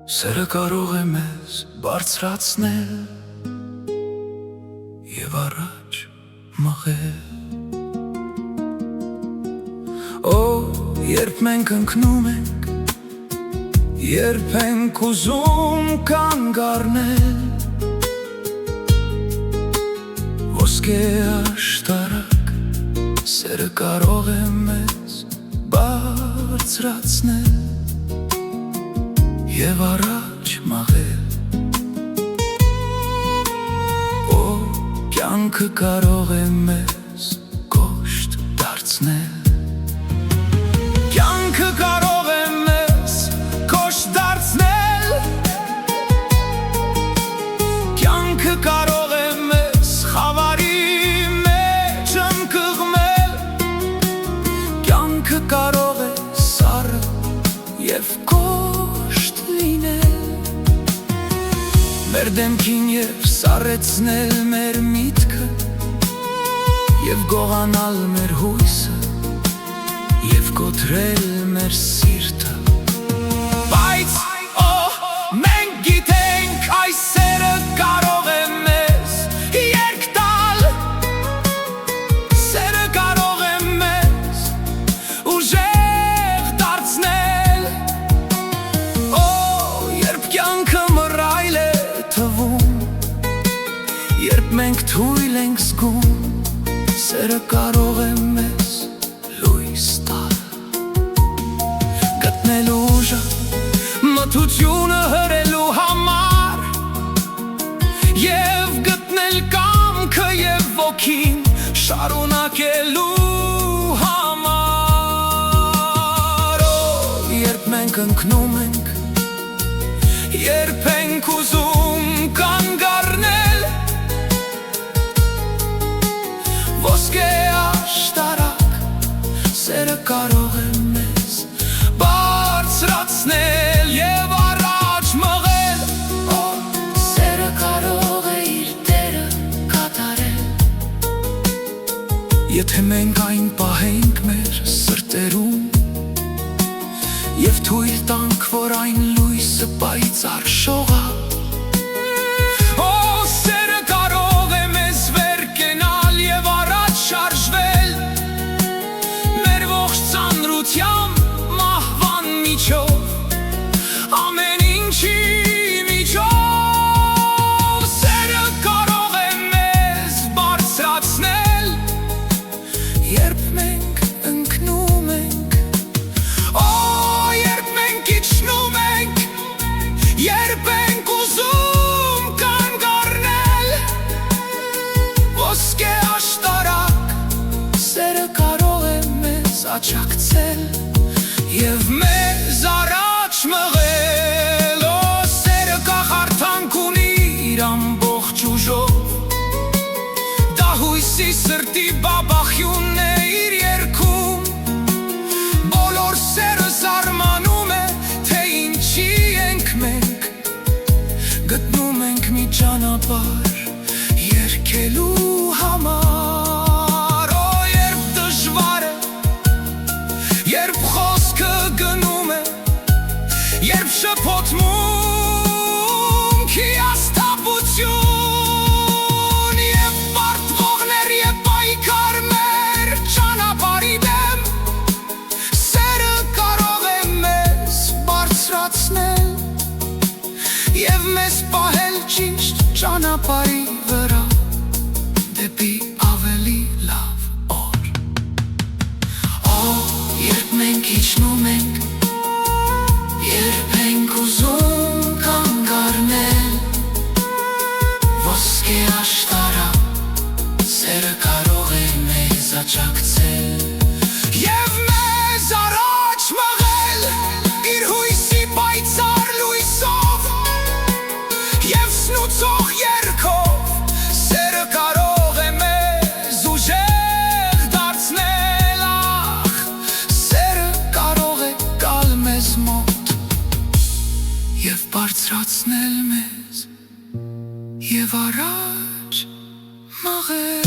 Սերը կարող է մեզ բարձրացնել և առաջ մղել։ Երբ մենք ընկնում ենք, երբ ենք ուզում կանգ առնել, ոսկե աշտարակ, սերը կարող է մեզ բարձրացնել և առաջ մղել։ Կյանքը կարող է մեզ կոշտ դարձնել։ Կյանքը կարող է մեզ կոշտ դարձնել։ Կյանքը կարող է մեզ խավարի մեջ ընկղմել։ Կյանքը կարող է սառը և կոշտ լինել, մեր դեմքին և սառեցնել մեր միտքը և գողանալ մեր հույսը և կոտրել մեր սիրտը։ Բայց մենք գիտենք այս սերը կարող է մեզ երկ տալ, սերը կարող է մեզ ուժեղ դարձնել։ Երբ կյանքը մռայլ է թվում, երբ մենք թույլ ենք զգում, սերը կարող է մեզ լույս տալ, գտնել ուժը մթությունը հրելու համար և գտնել կամքը և ոգին շարունակելու համար։ Երբ մենք ընկնում ենք, երբ ենք ուզում կանգ առնել, ոսկե աշտարակ, սերը կարող է մեզ բարձրացնել և առաջ մղել։ Սերը կարող է իր դերը կատարել, եթե մենք այն պահենք մեր սրտերում և թույլ տանք, որ այն լույսը պայծառ շողա։ Սերը կարող է մեզ վեր կենալ և առաջ շարժվել, մեր ողջ ծանրությամբ մահվան միջով, ամեն ինչի միջով։ Սերը կարող է մեզ բարձրացնել, երբ մենք ընկնում ենք, երբ մենք իջնում ենք, երբ ենք ուզում կանգ առնել, ոսկե աշտարակ, սերը կարող է մեզ աջակցել և մեզ առաջ մղել։ Սերը կախարդանք ունի իր ամբողջ ուժով, դա հույսի սրտի բաբախյունն է իր երգում, բոլոր սերը զարմանում է, թե ինչի ենք մենք, գտնում ենք մի ճանապարհ երգելու համար։ Երբ դժվար է, երբ խոսքը գնում է, երբ շփոթմունք հիասթափություն և պարտվողներ և պայքար մեր ճանապարհի դեմ, սերը կարող է մեզ բարձրացնել և մեզ պահել ճիշտ ճանապարհի վրա դեպի ավելի լավ օր։ Երբ մենք իջնում ենք, երբ ենք ուզում կանգ առնել, ոսկե աշտարակ, սերը կարող է մեզ աջակցել և մեզ առաջ մղել իր հույսի պայծառ լույսով և սնուցող երգով։ Սերը կարող է մեզ ուժեղ դարձնել, սերը կարող է գալ մեզ մոտ և բարձրացնել մեզ և առաջ մղել։